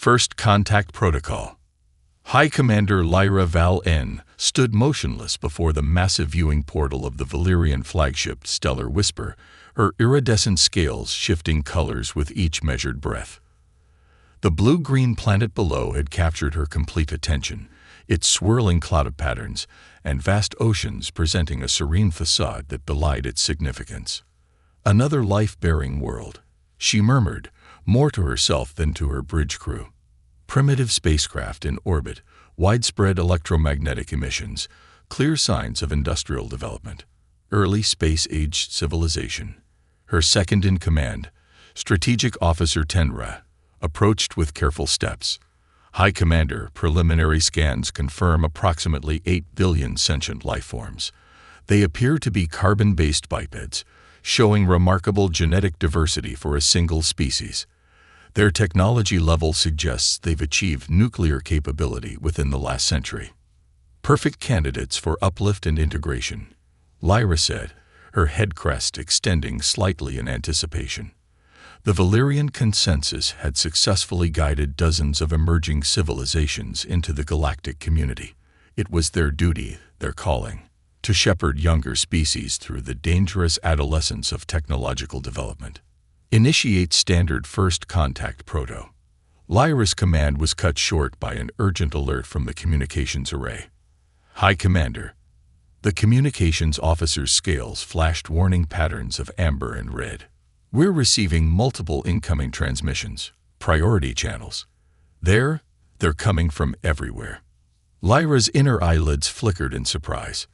First Contact Protocol. High Commander Lyra Val N. stood motionless before the massive viewing portal of the Valyrian flagship Stellar Whisper, her iridescent scales shifting colors with each measured breath. The blue-green planet below had captured her complete attention, its swirling cloud of patterns and vast oceans presenting a serene facade that belied its significance. Another life-bearing world, she murmured, more to herself than to her bridge crew. Primitive spacecraft in orbit, widespread electromagnetic emissions, clear signs of industrial development. Early space-age civilization. Her second-in-command, Strategic Officer Tenra, approached with careful steps. High Commander, preliminary scans confirm approximately 8 billion sentient lifeforms. They appear to be carbon-based bipeds, showing remarkable genetic diversity for a single species. Their technology level suggests they've achieved nuclear capability within the last century. Perfect candidates for uplift and integration, Lyra said, her head crest extending slightly in anticipation. The Valyrian consensus had successfully guided dozens of emerging civilizations into the galactic community. It was their duty, their calling, to shepherd younger species through the dangerous adolescence of technological development. Initiate Standard First Contact Proto. Lyra's command was cut short by an urgent alert from the communications array. High Commander. The communications officer's scales flashed warning patterns of amber and red. We're receiving multiple incoming transmissions, priority channels. They're coming from everywhere. Lyra's inner eyelids flickered in surprise.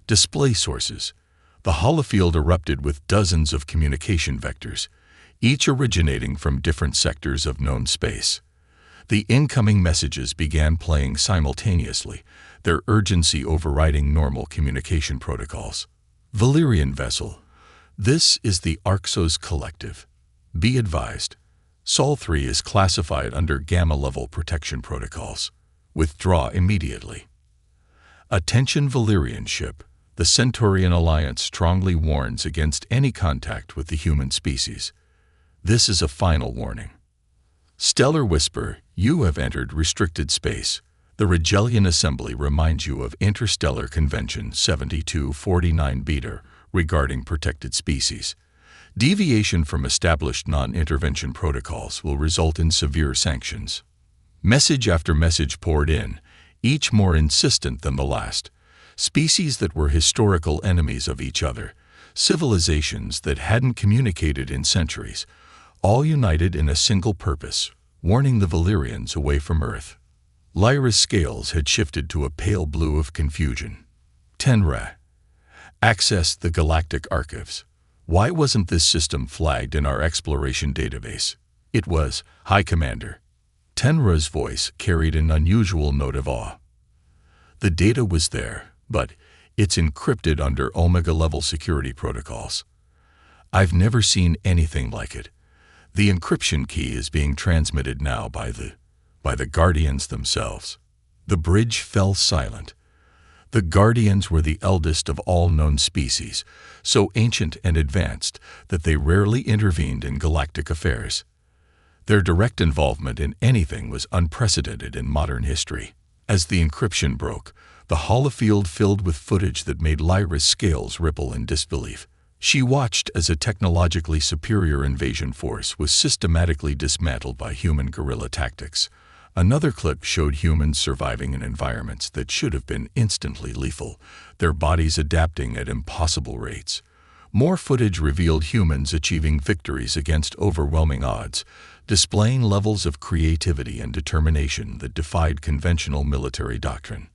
Display sources. The holofield erupted with dozens of communication vectors, each originating from different sectors of known space. The incoming messages began playing simultaneously, their urgency overriding normal communication protocols. Valyrian vessel. This is the Arxos Collective. Be advised, Sol 3 is classified under Gamma-level protection protocols. Withdraw immediately. Attention Valyrian ship. The Centaurian Alliance strongly warns against any contact with the human species. This is a final warning. Stellar Whisper, you have entered restricted space. The Regellian Assembly reminds you of Interstellar Convention 7249 Beta regarding protected species. Deviation from established non-intervention protocols will result in severe sanctions. Message after message poured in, each more insistent than the last. Species that were historical enemies of each other, civilizations that hadn't communicated in centuries, all united in a single purpose, warning the Valyrians away from Earth. Lyra's scales had shifted to a pale blue of confusion. Tenra. Access the Galactic Archives. Why wasn't this system flagged in our exploration database? It was, High Commander. Tenra's voice carried an unusual note of awe. The data was there, but it's encrypted under Omega-level security protocols. I've never seen anything like it. The encryption key is being transmitted now by the Guardians themselves. The bridge fell silent. The Guardians were the eldest of all known species, so ancient and advanced that they rarely intervened in galactic affairs. Their direct involvement in anything was unprecedented in modern history. As the encryption broke, the holofield filled with footage that made Lyra's scales ripple in disbelief. She watched as a technologically superior invasion force was systematically dismantled by human guerrilla tactics. Another clip showed humans surviving in environments that should have been instantly lethal, their bodies adapting at impossible rates. More footage revealed humans achieving victories against overwhelming odds, displaying levels of creativity and determination that defied conventional military doctrine.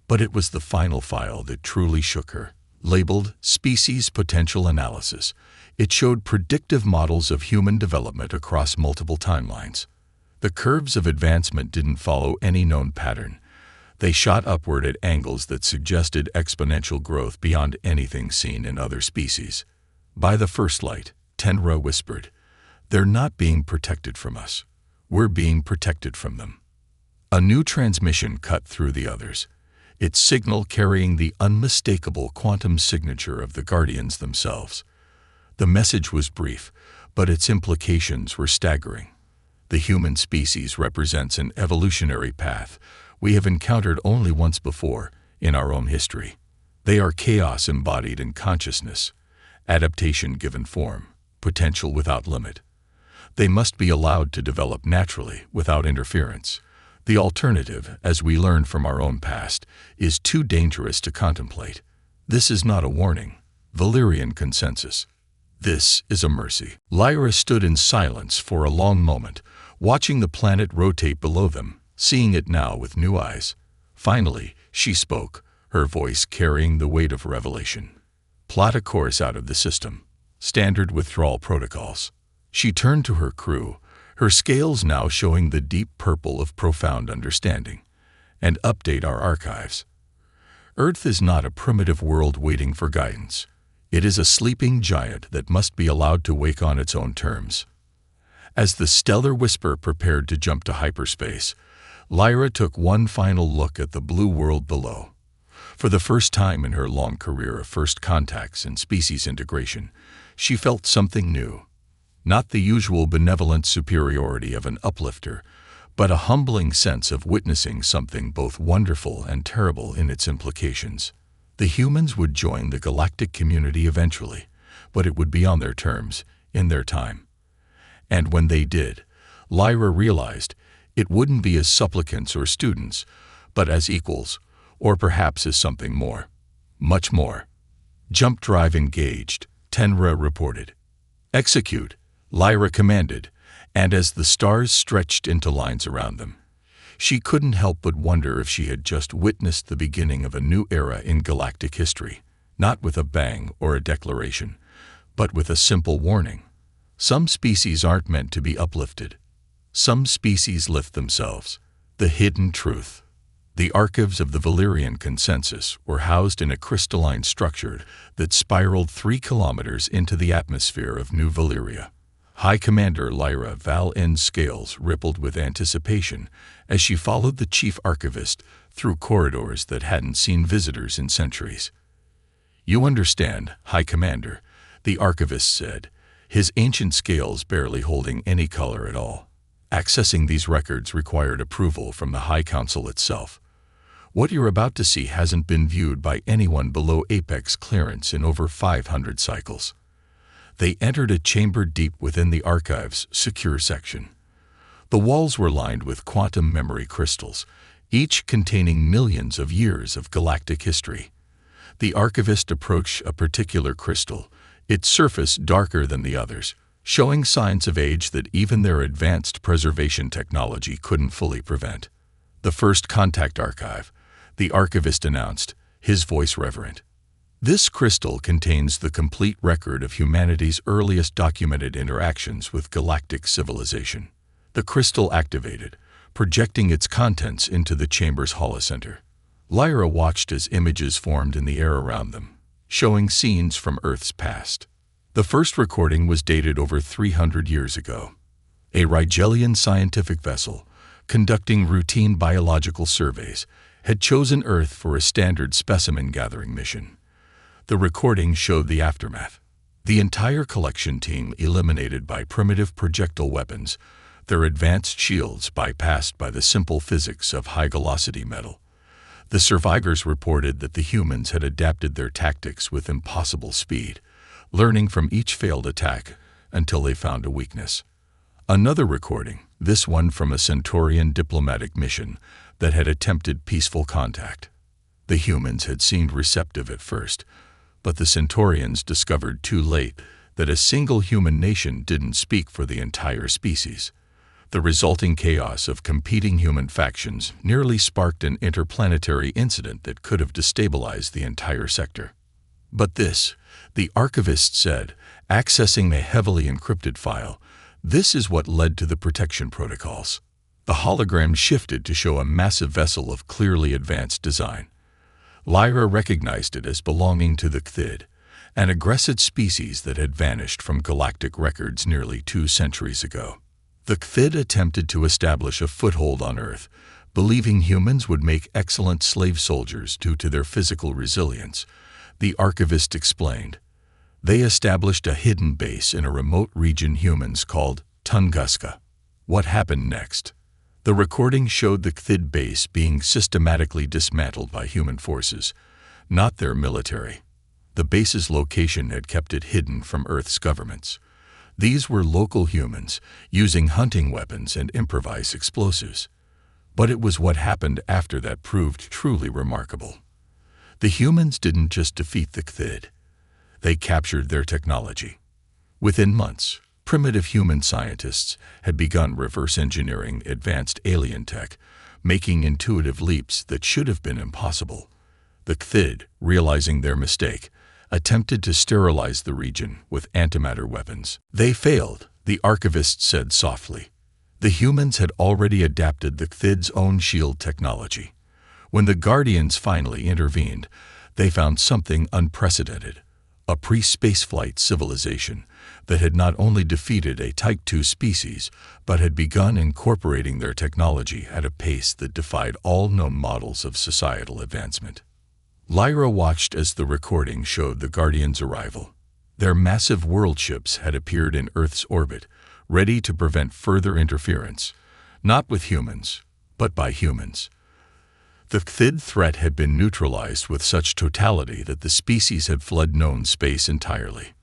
But it was the final file that truly shook her. Labeled Species Potential Analysis, it showed predictive models of human development across multiple timelines. The curves of advancement didn't follow any known pattern. They shot upward at angles that suggested exponential growth beyond anything seen in other species. By the first light, Tenra whispered, "They're not being protected from us. We're being protected from them." A new transmission cut through the others, its signal carrying the unmistakable quantum signature of the Guardians themselves. The message was brief, but its implications were staggering. The human species represents an evolutionary path we have encountered only once before in our own history. They are chaos embodied in consciousness, adaptation given form, potential without limit. They must be allowed to develop naturally without interference. The alternative, as we learn from our own past, is too dangerous to contemplate. This is not a warning. Valerian consensus. This is a mercy. Lyra stood in silence for a long moment, watching the planet rotate below them, seeing it now with new eyes. Finally, she spoke, her voice carrying the weight of revelation. Plot a course out of the system. Standard withdrawal protocols. She turned to her crew, her scales now showing the deep purple of profound understanding. And update our archives. Earth is not a primitive world waiting for guidance. It is a sleeping giant that must be allowed to wake on its own terms. As the stellar whisper prepared to jump to hyperspace, Lyra took one final look at the blue world below. For the first time in her long career of first contacts and species integration, she felt something new. Not the usual benevolent superiority of an uplifter, but a humbling sense of witnessing something both wonderful and terrible in its implications. The humans would join the galactic community eventually, but it would be on their terms, in their time. And when they did, Lyra realized it wouldn't be as supplicants or students, but as equals, or perhaps as something more. Much more. Jump drive engaged, Tenra reported. Execute, Lyra commanded, and as the stars stretched into lines around them, she couldn't help but wonder if she had just witnessed the beginning of a new era in galactic history, not with a bang or a declaration, but with a simple warning. Some species aren't meant to be uplifted. Some species lift themselves. The hidden truth. The archives of the Valerian consensus were housed in a crystalline structure that spiraled 3 kilometers into the atmosphere of New Valyria. High Commander Lyra Val N's scales rippled with anticipation as she followed the chief archivist through corridors that hadn't seen visitors in centuries. "You understand, High Commander," the archivist said, his ancient scales barely holding any color at all. Accessing these records required approval from the High Council itself. What you're about to see hasn't been viewed by anyone below Apex clearance in over 500 cycles. They entered a chamber deep within the archive's secure section. The walls were lined with quantum memory crystals, each containing millions of years of galactic history. The archivist approached a particular crystal, its surface darker than the others, showing signs of age that even their advanced preservation technology couldn't fully prevent. "The first contact archive," the archivist announced, his voice reverent. "This crystal contains the complete record of humanity's earliest documented interactions with galactic civilization." The crystal activated, projecting its contents into the chamber's holocenter. Lyra watched as images formed in the air around them, showing scenes from Earth's past. The first recording was dated over 300 years ago. A Rigelian scientific vessel, conducting routine biological surveys, had chosen Earth for a standard specimen-gathering mission. The recording showed the aftermath. The entire collection team eliminated by primitive projectile weapons, their advanced shields bypassed by the simple physics of high-velocity metal. The survivors reported that the humans had adapted their tactics with impossible speed, learning from each failed attack until they found a weakness. Another recording, this one from a Centaurian diplomatic mission that had attempted peaceful contact. The humans had seemed receptive at first, but the Centaurians discovered too late that a single human nation didn't speak for the entire species. The resulting chaos of competing human factions nearly sparked an interplanetary incident that could have destabilized the entire sector. But this, the archivist said, accessing the heavily encrypted file, this is what led to the protection protocols. The hologram shifted to show a massive vessel of clearly advanced design. Lyra recognized it as belonging to the Cthid, an aggressive species that had vanished from galactic records nearly 2 centuries ago. The Cthid attempted to establish a foothold on Earth, believing humans would make excellent slave soldiers due to their physical resilience, the archivist explained. They established a hidden base in a remote region humans called Tunguska. What happened next? The recording showed the Cthid base being systematically dismantled by human forces, not their military. The base's location had kept it hidden from Earth's governments. These were local humans, using hunting weapons and improvised explosives. But it was what happened after that proved truly remarkable. The humans didn't just defeat the Cthid. They captured their technology. Within months, primitive human scientists had begun reverse engineering advanced alien tech, making intuitive leaps that should have been impossible. The Cthid, realizing their mistake, attempted to sterilize the region with antimatter weapons. They failed, the archivist said softly. The humans had already adapted the Cthid's own shield technology. When the Guardians finally intervened, they found something unprecedented, a pre-spaceflight civilization that had not only defeated a Type II species, but had begun incorporating their technology at a pace that defied all known models of societal advancement. Lyra watched as the recording showed the Guardians' arrival. Their massive world ships had appeared in Earth's orbit, ready to prevent further interference, not with humans, but by humans. The Cthid threat had been neutralized with such totality that the species had fled known space entirely.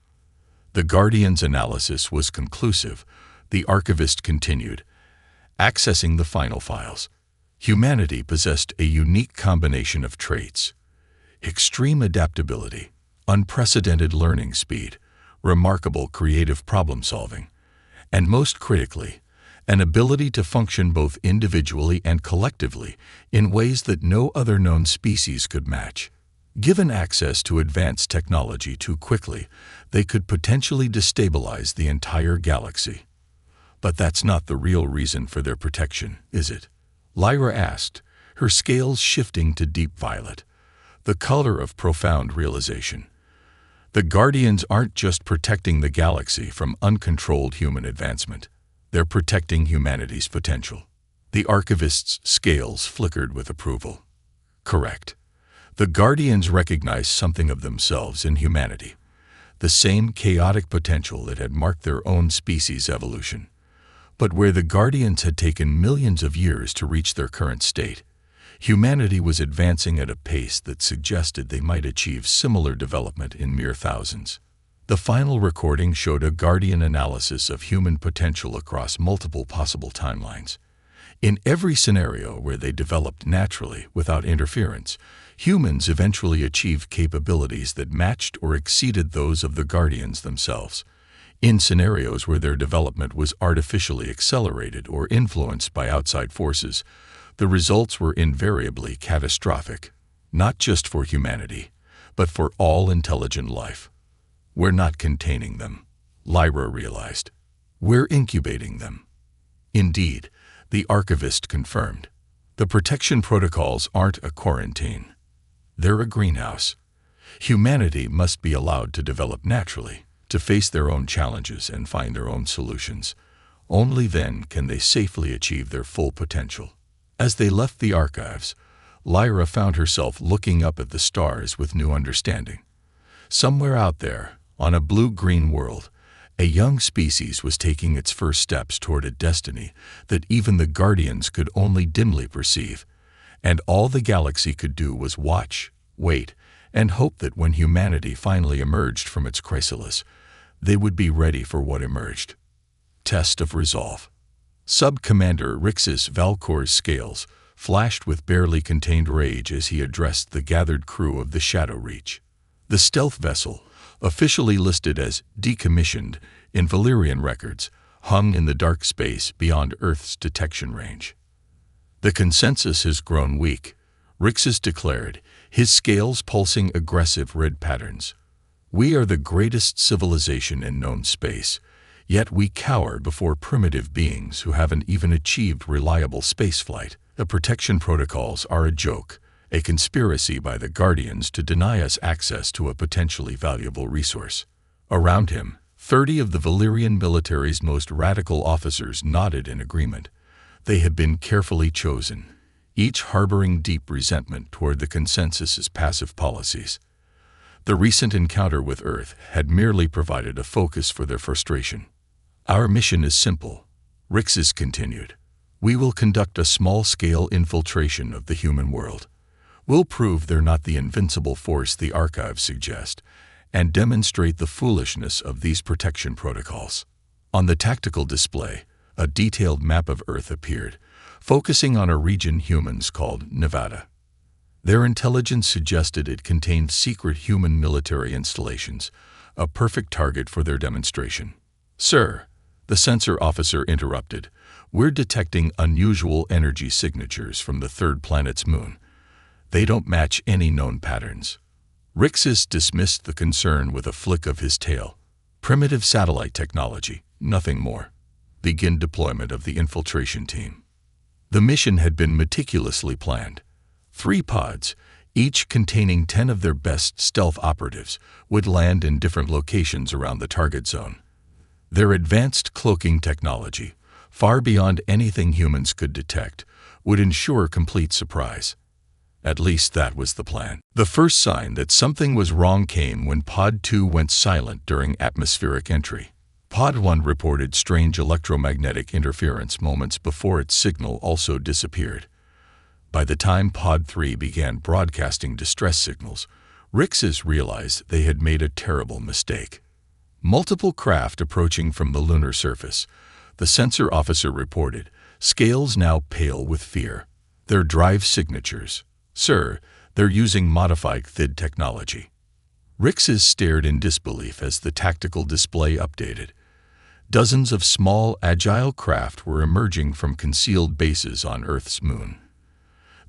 The Guardians' analysis was conclusive, the archivist continued. Accessing the final files, humanity possessed a unique combination of traits: extreme adaptability, unprecedented learning speed, remarkable creative problem-solving, and most critically, an ability to function both individually and collectively in ways that no other known species could match. Given access to advanced technology too quickly, they could potentially destabilize the entire galaxy. But that's not the real reason for their protection, is it? Lyra asked, her scales shifting to deep violet, the color of profound realization. The Guardians aren't just protecting the galaxy from uncontrolled human advancement. They're protecting humanity's potential. The archivist's scales flickered with approval. Correct. The Guardians recognized something of themselves in humanity, the same chaotic potential that had marked their own species' evolution. But where the Guardians had taken millions of years to reach their current state, humanity was advancing at a pace that suggested they might achieve similar development in mere thousands. The final recording showed a Guardian analysis of human potential across multiple possible timelines. In every scenario where they developed naturally without interference, humans eventually achieved capabilities that matched or exceeded those of the Guardians themselves. In scenarios where their development was artificially accelerated or influenced by outside forces, the results were invariably catastrophic, not just for humanity, but for all intelligent life. We're not containing them, Lyra realized. We're incubating them. Indeed, the archivist confirmed. The protection protocols aren't a quarantine. They're a greenhouse. Humanity must be allowed to develop naturally, to face their own challenges and find their own solutions. Only then can they safely achieve their full potential. As they left the archives, Lyra found herself looking up at the stars with new understanding. Somewhere out there, on a blue-green world, a young species was taking its first steps toward a destiny that even the Guardians could only dimly perceive, and all the galaxy could do was watch, wait, and hope that when humanity finally emerged from its chrysalis, they would be ready for what emerged. Test of resolve. Sub-Commander Rixus Valkor's scales flashed with barely contained rage as he addressed the gathered crew of the Shadow Reach. The stealth vessel, officially listed as decommissioned in Valyrian records, hung in the dark space beyond Earth's detection range. The consensus has grown weak, Rixus declared, his scales pulsing aggressive red patterns. We are the greatest civilization in known space, yet we cower before primitive beings who haven't even achieved reliable spaceflight. The protection protocols are a joke, a conspiracy by the Guardians to deny us access to a potentially valuable resource. Around him, 30 of the Valyrian military's most radical officers nodded in agreement. They had been carefully chosen, each harboring deep resentment toward the consensus's passive policies. The recent encounter with Earth had merely provided a focus for their frustration. Our mission is simple: Rixus continued. We will conduct a small-scale infiltration of the human world. We'll prove they're not the invincible force the archives suggest, and demonstrate the foolishness of these protection protocols. On the tactical display, a detailed map of Earth appeared, focusing on a region humans called Nevada. Their intelligence suggested it contained secret human military installations, a perfect target for their demonstration. Sir, the sensor officer interrupted, we're detecting unusual energy signatures from the third planet's moon. They don't match any known patterns. Rixus dismissed the concern with a flick of his tail. Primitive satellite technology, nothing more. Begin deployment of the infiltration team. The mission had been meticulously planned. 3 pods, each containing 10 of their best stealth operatives, would land in different locations around the target zone. Their advanced cloaking technology, far beyond anything humans could detect, would ensure complete surprise. At least that was the plan. The first sign that something was wrong came when Pod 2 went silent during atmospheric entry. Pod 1 reported strange electromagnetic interference moments before its signal also disappeared. By the time Pod 3 began broadcasting distress signals, Rixus realized they had made a terrible mistake. Multiple craft approaching from the lunar surface, the sensor officer reported, scales now pale with fear. Their drive signatures. Sir, they're using modified THID technology. Rixus stared in disbelief as the tactical display updated. Dozens of small, agile craft were emerging from concealed bases on Earth's moon.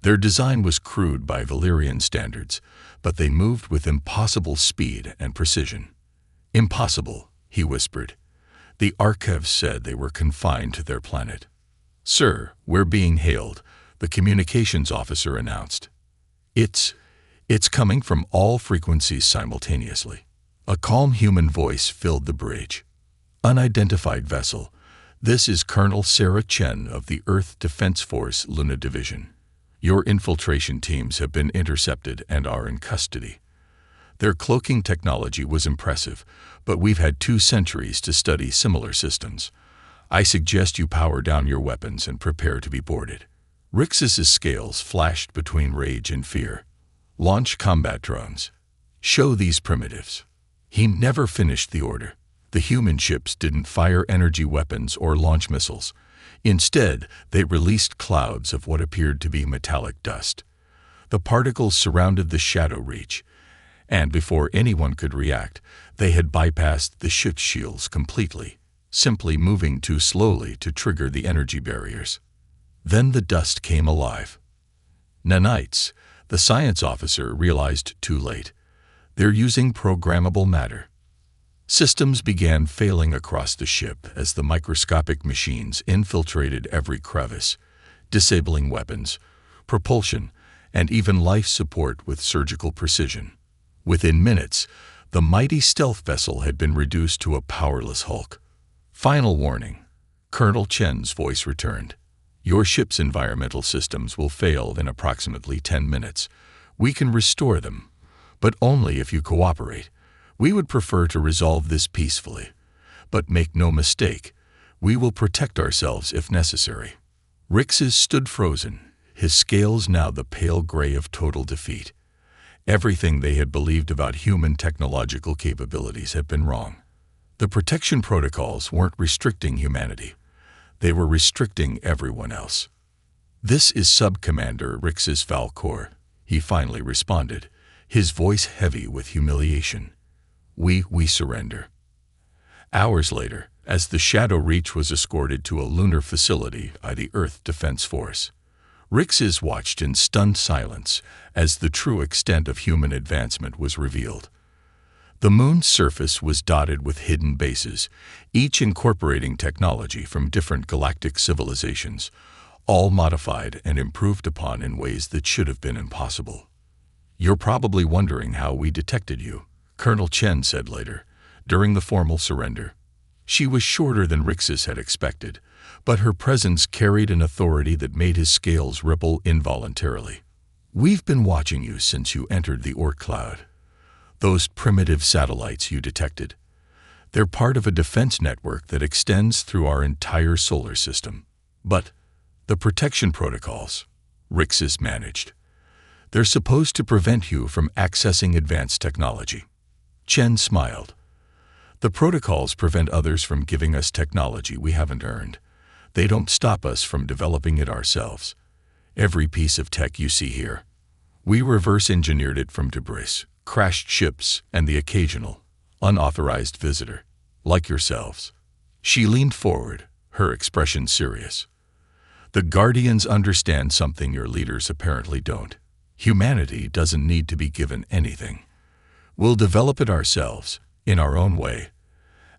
Their design was crude by Valyrian standards, but they moved with impossible speed and precision. Impossible, he whispered. The archives said they were confined to their planet. Sir, we're being hailed, the communications officer announced. It's coming from all frequencies simultaneously. A calm human voice filled the bridge. Unidentified vessel. This is Colonel Sarah Chen of the Earth Defense Force Luna Division. Your infiltration teams have been intercepted and are in custody. Their cloaking technology was impressive, but we've had 2 centuries to study similar systems. I suggest you power down your weapons and prepare to be boarded. Rixus's scales flashed between rage and fear. Launch combat drones. Show these primitives. He never finished the order. The human ships didn't fire energy weapons or launch missiles. Instead, they released clouds of what appeared to be metallic dust. The particles surrounded the shadow reach, and before anyone could react, they had bypassed the ship's shields completely, simply moving too slowly to trigger the energy barriers. Then the dust came alive. Nanites, the science officer realized too late. They're using programmable matter. Systems began failing across the ship as the microscopic machines infiltrated every crevice, disabling weapons, propulsion, and even life support with surgical precision. Within minutes, the mighty stealth vessel had been reduced to a powerless hulk. Final warning. Colonel Chen's voice returned. Your ship's environmental systems will fail in approximately 10 minutes. We can restore them, but only if you cooperate. We would prefer to resolve this peacefully. But make no mistake, we will protect ourselves if necessary. Rixus stood frozen, his scales now the pale gray of total defeat. Everything they had believed about human technological capabilities had been wrong. The protection protocols weren't restricting humanity. They were restricting everyone else. This is Sub-Commander Rixus Valcor, he finally responded, his voice heavy with humiliation. We surrender. Hours later, as the Shadow Reach was escorted to a lunar facility by the Earth Defense Force, Rixus watched in stunned silence as the true extent of human advancement was revealed. The moon's surface was dotted with hidden bases, each incorporating technology from different galactic civilizations, all modified and improved upon in ways that should have been impossible. You're probably wondering how we detected you, Colonel Chen said later, during the formal surrender. She was shorter than Rixus had expected, but her presence carried an authority that made his scales ripple involuntarily. We've been watching you since you entered the Oort cloud. Those primitive satellites you detected. They're part of a defense network that extends through our entire solar system. But the protection protocols, Rixus managed. They're supposed to prevent you from accessing advanced technology. Chen smiled. The protocols prevent others from giving us technology we haven't earned. They don't stop us from developing it ourselves. Every piece of tech you see here, we reverse engineered it from debris, crashed ships, and the occasional, unauthorized visitor, like yourselves. She leaned forward, her expression serious. The Guardians understand something your leaders apparently don't. Humanity doesn't need to be given anything. We'll develop it ourselves, in our own way,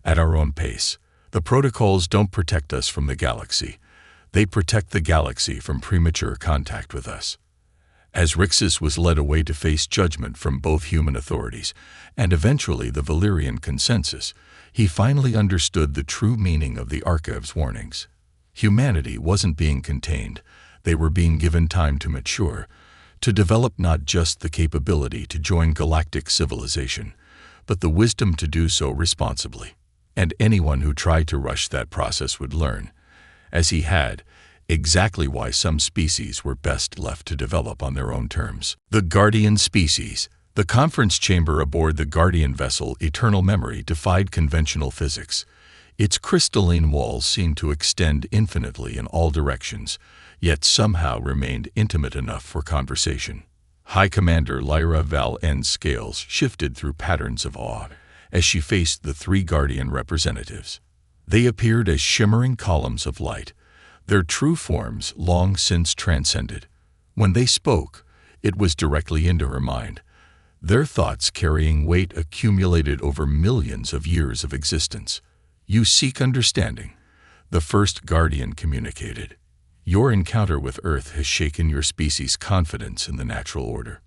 at our own pace. The protocols don't protect us from the galaxy. They protect the galaxy from premature contact with us. As Rixus was led away to face judgment from both human authorities and eventually the Valyrian consensus, he finally understood the true meaning of the Archive's warnings. Humanity wasn't being contained. They were being given time to mature, to develop not just the capability to join galactic civilization, but the wisdom to do so responsibly. And anyone who tried to rush that process would learn, as he had, exactly why some species were best left to develop on their own terms. The Guardian species. The conference chamber aboard the Guardian vessel Eternal Memory defied conventional physics. Its crystalline walls seemed to extend infinitely in all directions, yet somehow remained intimate enough for conversation. High Commander Lyra Val N's scales shifted through patterns of awe as she faced the three Guardian representatives. They appeared as shimmering columns of light, their true forms long since transcended. When they spoke, it was directly into her mind, their thoughts carrying weight accumulated over millions of years of existence. "You seek understanding," the first Guardian communicated. "Your encounter with Earth has shaken your species' confidence in the natural order."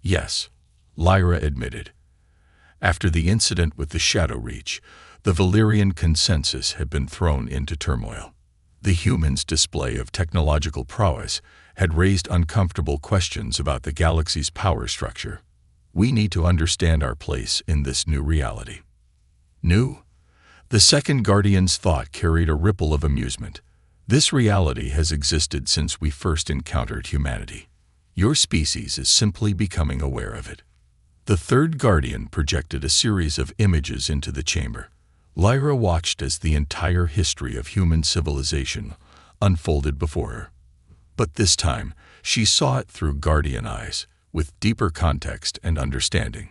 "Yes," Lyra admitted. After the incident with the Shadow Reach, the Valyrian consensus had been thrown into turmoil. The humans' display of technological prowess had raised uncomfortable questions about the galaxy's power structure. We need to understand our place in this new reality. New? The second Guardian's thought carried a ripple of amusement. This reality has existed since we first encountered humanity. Your species is simply becoming aware of it. The third Guardian projected a series of images into the chamber. Lyra watched as the entire history of human civilization unfolded before her. But this time, she saw it through Guardian eyes, with deeper context and understanding.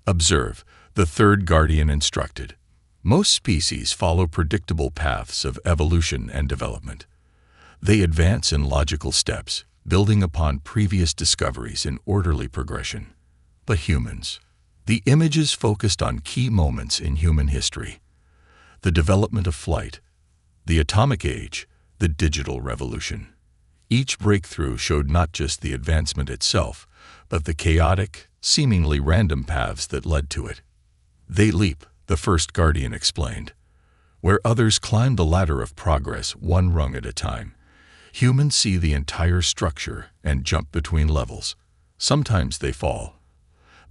"Observe," the third Guardian instructed. "Most species follow predictable paths of evolution and development. They advance in logical steps, building upon previous discoveries in orderly progression. But humans, the images focused on key moments in human history: the development of flight, the atomic age, the digital revolution. Each breakthrough showed not just the advancement itself, but the chaotic, seemingly random paths that led to it. They leap," the first Guardian explained. "Where others climb the ladder of progress one rung at a time, humans see the entire structure and jump between levels. Sometimes they fall,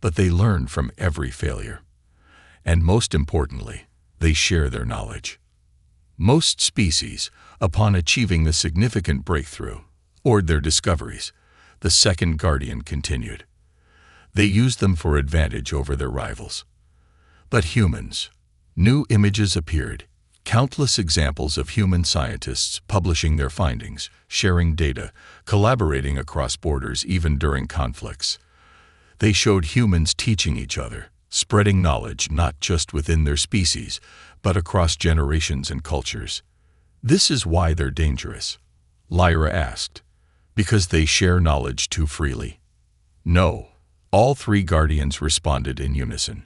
but they learn from every failure. And most importantly, they share their knowledge. Most species, upon achieving the significant breakthrough, hoard their discoveries," the second Guardian continued. "They use them for advantage over their rivals. But humans," new images appeared, countless examples of human scientists publishing their findings, sharing data, collaborating across borders even during conflicts. They showed humans teaching each other, spreading knowledge not just within their species, but across generations and cultures. "This is why they're dangerous?" Lyra asked. "Because they share knowledge too freely?" "No," all three Guardians responded in unison.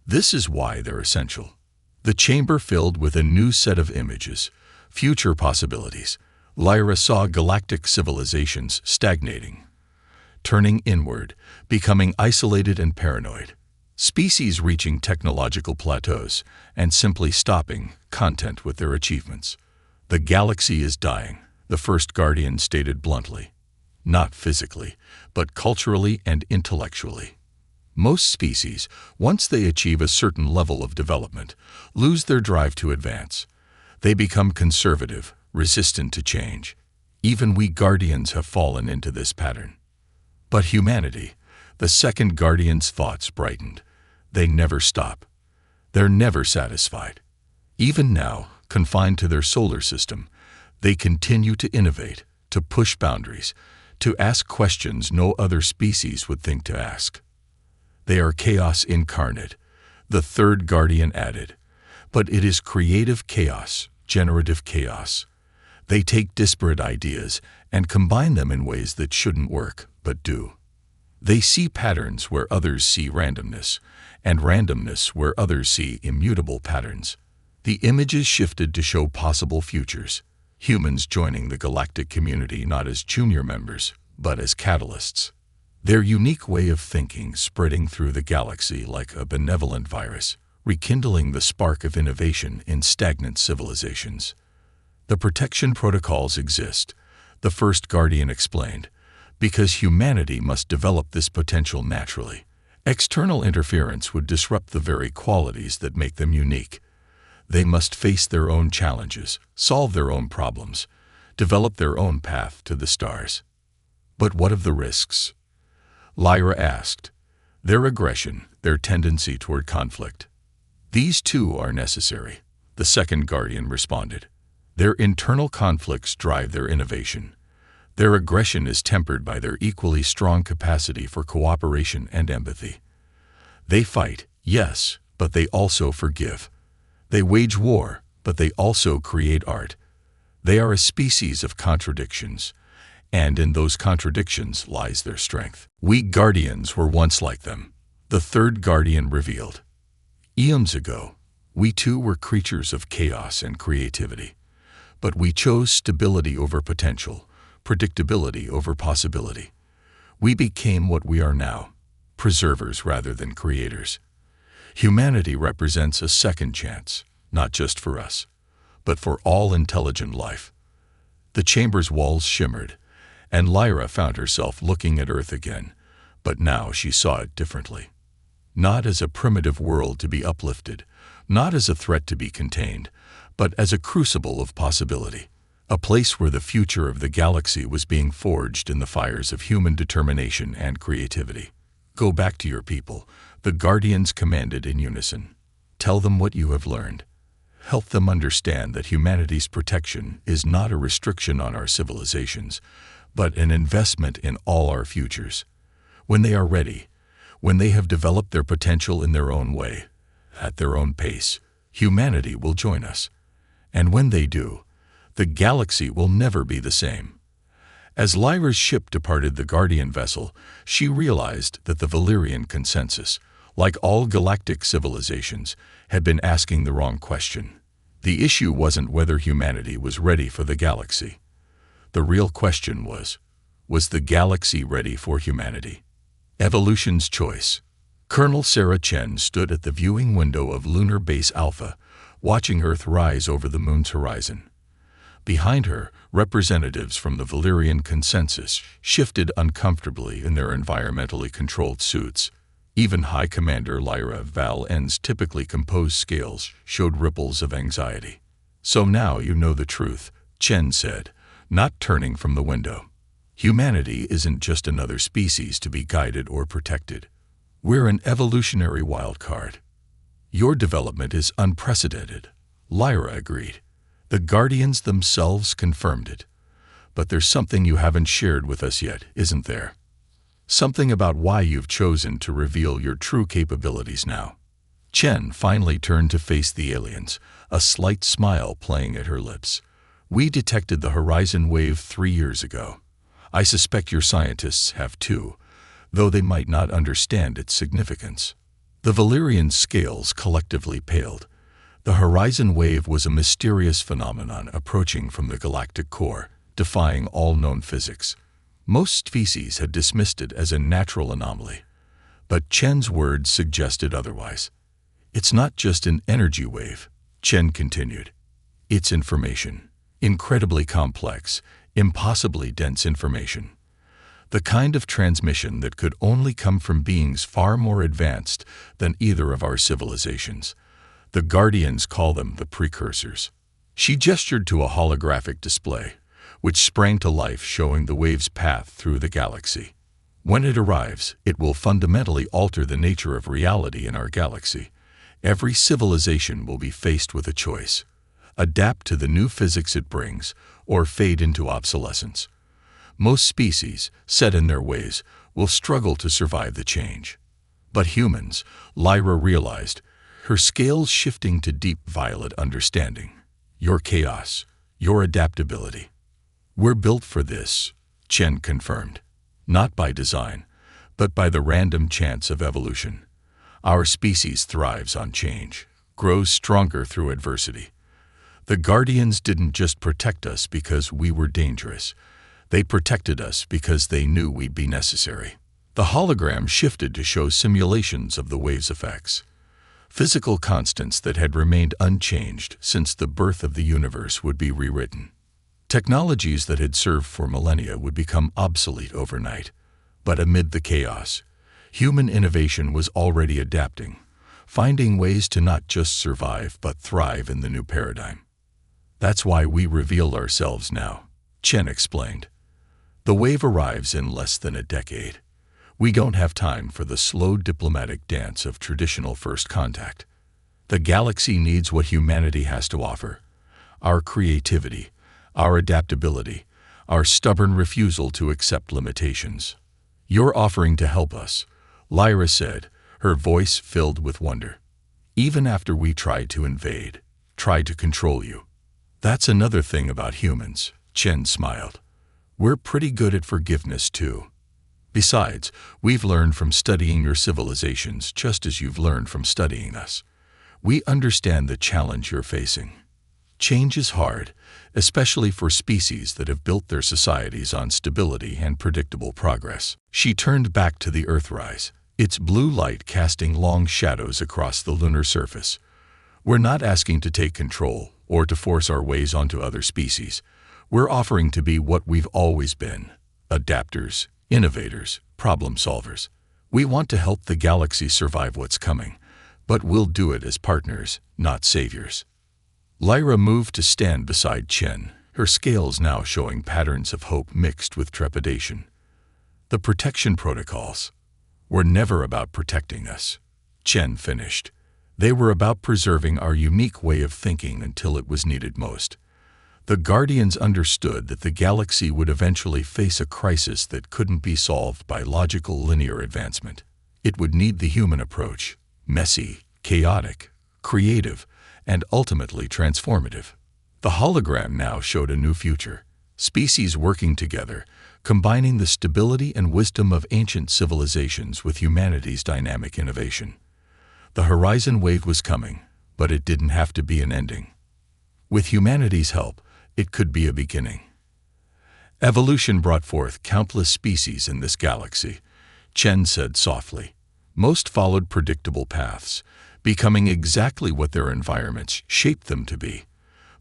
"This is why they're essential." The chamber filled with a new set of images, future possibilities. Lyra saw galactic civilizations stagnating, turning inward, becoming isolated and paranoid. Species reaching technological plateaus and simply stopping, content with their achievements. "The galaxy is dying," the first Guardian stated bluntly. "Not physically, but culturally and intellectually. Most species, once they achieve a certain level of development, lose their drive to advance. They become conservative, resistant to change. Even we guardians have fallen into this pattern. But humanity, the second guardian's thoughts brightened. They never stop. They're never satisfied. Even now, confined to their solar system, they continue to innovate, to push boundaries, to ask questions no other species would think to ask. They are chaos incarnate, the third guardian added. But it is creative chaos, generative chaos. They take disparate ideas and combine them in ways that shouldn't work, but do. They see patterns where others see randomness, and randomness where others see immutable patterns. The images shifted to show possible futures, humans joining the galactic community not as junior members, but as catalysts. Their unique way of thinking spreading through the galaxy like a benevolent virus, rekindling the spark of innovation in stagnant civilizations. The protection protocols exist, the first guardian explained, because humanity must develop this potential naturally. External interference would disrupt the very qualities that make them unique. They must face their own challenges, solve their own problems, develop their own path to the stars. But what of the risks? Lyra asked. Their aggression, their tendency toward conflict. These too are necessary, the second guardian responded. Their internal conflicts drive their innovation. Their aggression is tempered by their equally strong capacity for cooperation and empathy. They fight, yes, but they also forgive. They wage war, but they also create art. They are a species of contradictions, and in those contradictions lies their strength. We guardians were once like them, the third guardian revealed. Eons ago, we too were creatures of chaos and creativity, but we chose stability over potential, predictability over possibility. We became what we are now, preservers rather than creators. Humanity represents a second chance, not just for us, but for all intelligent life. The chamber's walls shimmered, and Lyra found herself looking at Earth again, but now she saw it differently. Not as a primitive world to be uplifted, not as a threat to be contained, but as a crucible of possibility, a place where the future of the galaxy was being forged in the fires of human determination and creativity. Go back to your people, the guardians commanded in unison. Tell them what you have learned. Help them understand that humanity's protection is not a restriction on our civilizations, but an investment in all our futures. When they are ready, when they have developed their potential in their own way, at their own pace, humanity will join us. And when they do, the galaxy will never be the same. As Lyra's ship departed the Guardian vessel, she realized that the Valyrian consensus, like all galactic civilizations, had been asking the wrong question. The issue wasn't whether humanity was ready for the galaxy. The real question was the galaxy ready for humanity? Evolution's choice. Colonel Sarah Chen stood at the viewing window of Lunar Base Alpha, watching Earth rise over the moon's horizon. Behind her, representatives from the Valyrian consensus shifted uncomfortably in their environmentally controlled suits. Even High Commander Lyra Val N's typically composed scales showed ripples of anxiety. So now you know the truth, Chen said, not turning from the window. Humanity isn't just another species to be guided or protected. We're an evolutionary wild card. Your development is unprecedented, Lyra agreed. The Guardians themselves confirmed it. But there's something you haven't shared with us yet, isn't there? Something about why you've chosen to reveal your true capabilities now. Chen finally turned to face the aliens, a slight smile playing at her lips. We detected the horizon wave 3 years ago. I suspect your scientists have too, though they might not understand its significance. The Valyrian scales collectively paled. The horizon wave was a mysterious phenomenon approaching from the galactic core, defying all known physics. Most species had dismissed it as a natural anomaly, but Chen's words suggested otherwise. It's not just an energy wave, Chen continued. It's information. Incredibly complex, impossibly dense information. the kind of transmission that could only come from beings far more advanced than either of our civilizations. The Guardians call them the precursors. She gestured to a holographic display, which sprang to life, showing the wave's path through the galaxy. When it arrives, it will fundamentally alter the nature of reality in our galaxy. Every civilization will be faced with a choice: adapt to the new physics it brings, or fade into obsolescence. Most species, set in their ways, will struggle to survive the change. But humans, Lyra realized, her scales shifting to deep violet understanding. Your chaos, your adaptability. We're built for this, Chen confirmed. Not by design, but by the random chance of evolution. Our species thrives on change, grows stronger through adversity. The Guardians didn't just protect us because we were dangerous. They protected us because they knew we'd be necessary. The hologram shifted to show simulations of the wave's effects. Physical constants that had remained unchanged since the birth of the universe would be rewritten. Technologies that had served for millennia would become obsolete overnight. But amid the chaos, human innovation was already adapting, finding ways to not just survive but thrive in the new paradigm. That's why we reveal ourselves now, Chen explained. The wave arrives in less than a decade. We don't have time for the slow diplomatic dance of traditional first contact. The galaxy needs what humanity has to offer: our creativity, our adaptability, our stubborn refusal to accept limitations. You're offering to help us, Lyra said, her voice filled with wonder. Even after we tried to invade, tried to control you. That's another thing about humans, Chen smiled. We're pretty good at forgiveness too. Besides, we've learned from studying your civilizations just as you've learned from studying us. We understand the challenge you're facing. Change is hard, especially for species that have built their societies on stability and predictable progress. She turned back to the Earthrise, its blue light casting long shadows across the lunar surface. We're not asking to take control or to force our ways onto other species. We're offering to be what we've always been: adapters, innovators, problem solvers. We want to help the galaxy survive what's coming, but we'll do it as partners, not saviors. Lyra moved to stand beside Chen, her scales now showing patterns of hope mixed with trepidation. The protection protocols were never about protecting us, Chen finished. They were about preserving our unique way of thinking until it was needed most. The Guardians understood that the galaxy would eventually face a crisis that couldn't be solved by logical linear advancement. It would need the human approach: messy, chaotic, creative, and ultimately transformative. The hologram now showed a new future: species working together, combining the stability and wisdom of ancient civilizations with humanity's dynamic innovation. The horizon wave was coming, but it didn't have to be an ending. With humanity's help, it could be a beginning. Evolution brought forth countless species in this galaxy, Chen said softly. Most followed predictable paths, becoming exactly what their environments shaped them to be.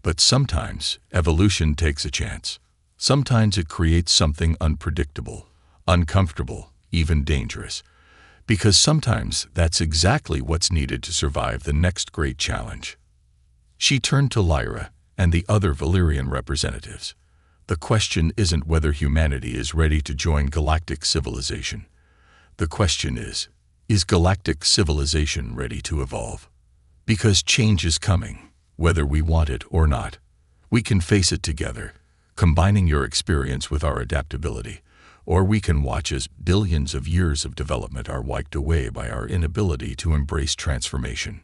But sometimes evolution takes a chance. Sometimes it creates something unpredictable, uncomfortable, even dangerous. Because sometimes that's exactly what's needed to survive the next great challenge. She turned to Lyra and the other Valyrian representatives. The question isn't whether humanity is ready to join galactic civilization. The question is galactic civilization ready to evolve? Because change is coming, whether we want it or not. We can face it together, combining your experience with our adaptability, or we can watch as billions of years of development are wiped away by our inability to embrace transformation.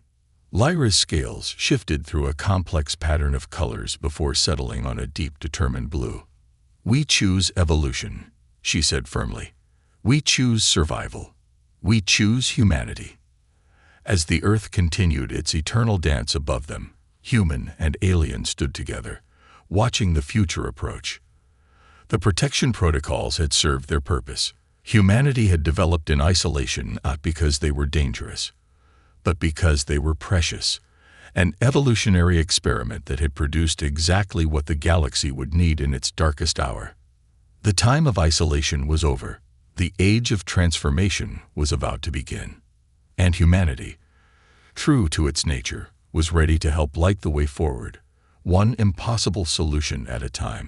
Lyra's scales shifted through a complex pattern of colors before settling on a deep, determined blue. We choose evolution, she said firmly. We choose survival. We choose humanity. As the Earth continued its eternal dance above them, human and alien stood together, watching the future approach. The protection protocols had served their purpose. Humanity had developed in isolation not because they were dangerous, but because they were precious, an evolutionary experiment that had produced exactly what the galaxy would need in its darkest hour. The time of isolation was over. The age of transformation was about to begin. And humanity, true to its nature, was ready to help light the way forward, one impossible solution at a time.